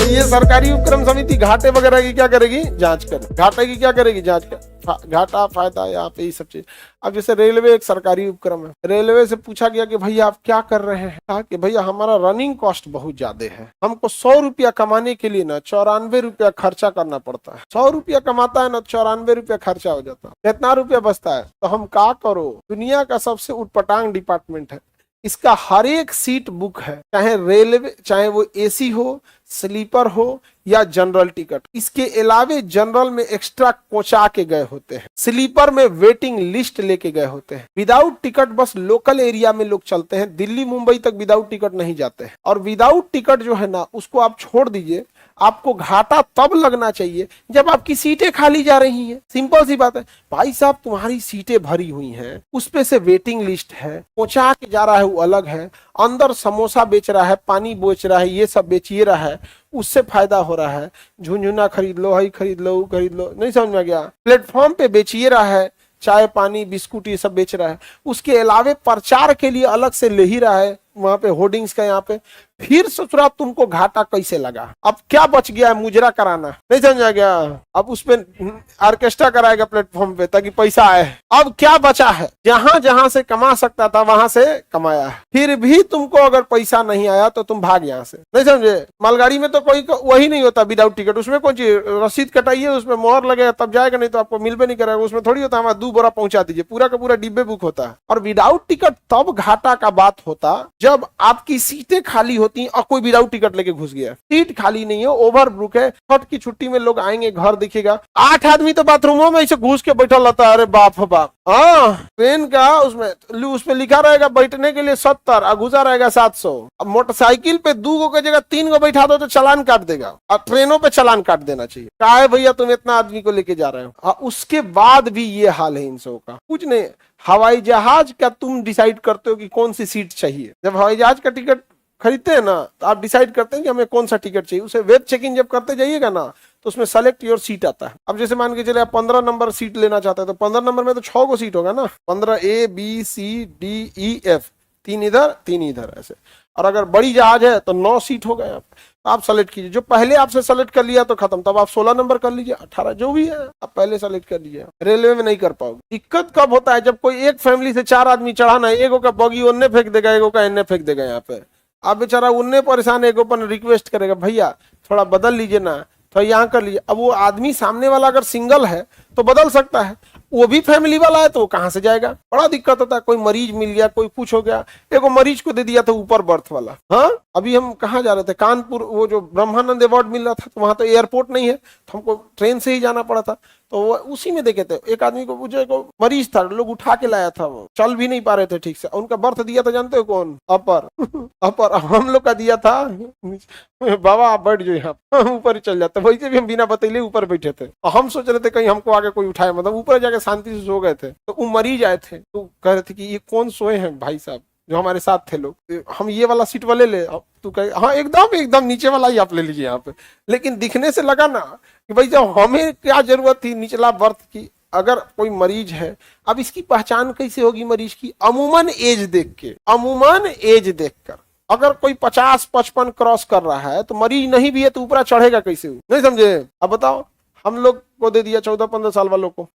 ये सरकारी उपक्रम समिति घाटे वगैरह की क्या करेगी? जांच कर। घाटे की क्या करेगी? जांच कर। घाटा फायदा यहाँ पे ये सब चीज। अब जैसे रेलवे एक सरकारी उपक्रम है, रेलवे से पूछा गया कि भैया आप क्या कर रहे हैं? कहा कि भैया हमारा रनिंग कॉस्ट बहुत ज्यादा है, हमको 100 रुपया कमाने के लिए ना 94 रुपया खर्चा करना पड़ता है। 100 रुपया कमाता है ना 94 रुपया खर्चा हो जाता है, कितना रुपया बचता है? तो हम क्या करो, दुनिया का सबसे उटपटांग डिपार्टमेंट है, इसका हर एक सीट बुक है, चाहे रेलवे, चाहे वो एसी हो, स्लीपर हो या जनरल टिकट। इसके अलावे जनरल में एक्स्ट्रा कोचा के गए होते हैं, स्लीपर में वेटिंग लिस्ट लेके गए होते हैं। विदाउट टिकट बस लोकल एरिया में लोग चलते हैं, दिल्ली मुंबई तक विदाउट टिकट नहीं जाते हैं। और विदाउट टिकट जो है ना, उसको आप छोड़ दीजिए, आपको घाटा तब लगना चाहिए जब आपकी सीटें खाली जा रही हैं। सिंपल सी बात है भाई साहब, तुम्हारी सीटें भरी हुई हैं, उसपे से वेटिंग लिस्ट है, पहुंचा के जा रहा है वो अलग है, अंदर समोसा बेच रहा है, पानी बेच रहा है, ये सब बेचिए रहा है, उससे फायदा हो रहा है। झुनझुना खरीद लो, हई खरीद लो, खरीद लो, नहीं समझ में गया? प्लेटफॉर्म पे बेचिए रहा है, चाय पानी बिस्कुट ये सब बेच रहा है, उसके अलावे प्रचार के लिए अलग से ले ही रहा है, वहां पे होर्डिंग्स का यहाँ पे। फिर सोच रहा तुमको घाटा कैसे लगा? अब क्या बच गया है? मुजरा कराना, नहीं समझा गया? अब उसपे ऑर्केस्ट्रा कराएगा प्लेटफॉर्म पे ताकि पैसा आए। अब क्या बचा है? जहां जहां से कमा सकता था वहां से कमाया है, फिर भी तुमको अगर पैसा नहीं आया तो तुम भाग यहाँ से, नहीं समझे? मालगाड़ी में तो कोई वही नहीं होता विदाउट टिकट, उसमें कौन चीज रसीद कटाइए, उसमें मोहर लगेगा तब जाएगा, नहीं तो आपको मिल भी नहीं करेगा। उसमें थोड़ी होता हमारा 2 बोरा पहुंचा दीजिए, पूरा का पूरा डिब्बे बुक होता है। और विदाउट टिकट तब घाटा का बात होता जब आपकी सीटें खाली होती और कोई विदाउट टिकट लेके घुस गया, सीट खाली नहीं है, ओवर बुक है, छठ की छुट्टी में लोग आएंगे, घर दिखेगा 8 आदमी तो बाथरूमों में ऐसे घुस के बैठा रहता है। अरे बाप बाप, हाँ ट्रेन का उसमें लिखा रहेगा बैठने के लिए 70 और घुसा रहेगा 700। अब मोटरसाइकिल पे 2 गो की जगह 3 गो बैठा दो तो चालान काट देगा, और ट्रेनों पे चालान काट देना चाहिए। क्या है भैया तुम इतना आदमी को लेके जा रहे हो? उसके बाद भी ये हाल है इन सबों का। कुछ नहीं, हवाई जहाज का तुम डिसाइड करते हो कि कौन सी सीट चाहिए। जब हवाई जहाज का टिकट खरीदते हैं ना तो आप डिसाइड करते हैं कि हमें कौन सा टिकट चाहिए। उसे वेब चेकिंग जब करते जाइएगा ना तो उसमें सेलेक्ट योर सीट आता है। अब जैसे मान के चले आप 15 नंबर सीट लेना चाहते हैं तो 15 नंबर में तो 6 गो सीट होगा ना, 15 A B C D E F, 3 इधर 3 इधर ऐसे। और अगर बड़ी जहाज है तो 9 सीट हो गए। आप सेलेक्ट कीजिए, जो पहले आपसे सेलेक्ट कर लिया तो खत्म, तब आप 16 नंबर कर लीजिए, 18 जो भी है आप पहले सेलेक्ट कर लीजिए। रेलवे में नहीं कर पाओगे। दिक्कत कब होता है? जब कोई एक फैमिली से 4 आदमी चढ़ाना है, एगो का बॉगी उन्ने फेंक देगा, एगो का इन्ने फेंक देगा। यहाँ पे आप बेचारा उन्ने परेशान, एगो पर रिक्वेस्ट करेगा भैया थोड़ा बदल लीजिए ना, तो यहाँ कर लीजिए। अब वो आदमी सामने वाला अगर सिंगल है तो बदल सकता है, वो भी फैमिली वाला है तो वो कहां से जाएगा? बड़ा दिक्कत होता है। कोई मरीज मिल गया, कोई कुछ हो गया, एगो मरीज को दे दिया था ऊपर बर्थ वाला। हाँ अभी हम कहाँ जा रहे थे, कानपुर, वो जो ब्रह्मानंद अवार्ड मिल रहा था, तो वहां तो एयरपोर्ट नहीं है तो हमको ट्रेन से ही जाना पड़ा था। तो उसी में देखे थे एक आदमी को, मुझे को मरीज था, लोग उठा के लाया था, वो चल भी नहीं पा रहे थे ठीक से। उनका बर्थ दिया था जानते हो कौन? अपर अपर। हम लोग का दिया था बाबा आप बैठ जाओ यहाँ, ऊपर ही चल जाते। वैसे भी हम बिना बतैले ऊपर बैठे थे, हम सोच रहे थे कहीं हमको आगे कोई उठाए, मतलब ऊपर जाके शांति से सो गए थे। तो वो मरीज आए थे तो कह रहे थे कि ये कौन सोए हैं भाई साहब जो हमारे साथ थे लोग, हम ये वाला सीट वाले ले। तू कहे हाँ एकदम नीचे वाला ही आप ले लीजिए यहाँ पे। लेकिन दिखने से लगा ना कि भाई जब हमें क्या जरूरत थी निचला बर्थ की। अगर कोई मरीज है, अब इसकी पहचान कैसे होगी मरीज की? अमूमन एज देख के, अमूमन एज देखकर। अगर कोई 50-55 क्रॉस कर रहा है तो मरीज नहीं भी है तो ऊपर चढ़ेगा कैसे? नहीं समझे? अब बताओ, हम लोग को दे दिया 14-15 साल वालों को